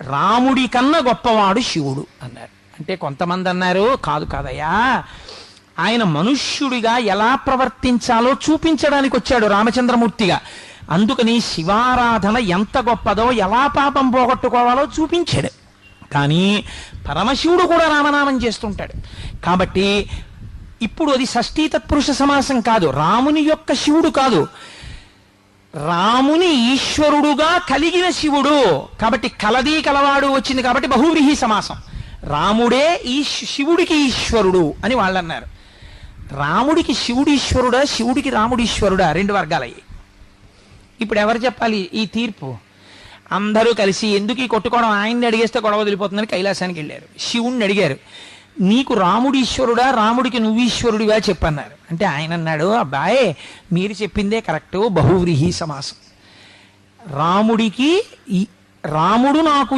రాముడి కన్నా గొప్పవాడు శివుడు అన్నారు. అంటే కొంతమంది అన్నారు, కాదు కాదయ్యా, ఆయన మనుష్యుడిగా ఎలా ప్రవర్తించాలో చూపించడానికి వచ్చాడు రామచంద్రమూర్తిగా. అందుకని శివారాధన ఎంత గొప్పదో, ఎలా పాపం పోగొట్టుకోవాలో చూపించాడు. కానీ పరమశివుడు కూడా రామనామం చేస్తుంటాడు. కాబట్టి ఇప్పుడు అది షష్ఠీ తత్పురుష సమాసం కాదు, రాముని యొక్క శివుడు కాదు, రాముని ఈశ్వరుడుగా కలిగిన శివుడు. కాబట్టి కలది కలవాడు వచ్చింది కాబట్టి బహువ్రీహి సమాసం. రాముడే శివుడికి ఈశ్వరుడు అని వాళ్ళు అన్నారు. రాముడికి శివుడు ఈశ్వరుడా, శివుడికి రాముడు ఈశ్వరుడా, రెండు వర్గాలయ్యి. ఇప్పుడు ఎవరు చెప్పాలి ఈ తీర్పు? అందరూ కలిసి ఎందుకు ఈ కొట్టుకోవడం, ఆయన్ని అడిగేస్తే గొడవ వదిలిపోతుందని కైలాసానికి వెళ్ళారు. శివుణ్ణి అడిగారు, నీకు రాముడు ఈశ్వరుడా, రాముడికి నువ్వు ఈశ్వరుడిగా చెప్పన్నారు. అంటే ఆయన అన్నాడు, అబ్బాయే మీరు చెప్పిందే కరెక్టు, బహువ్రీహి సమాసం. రాముడు నాకు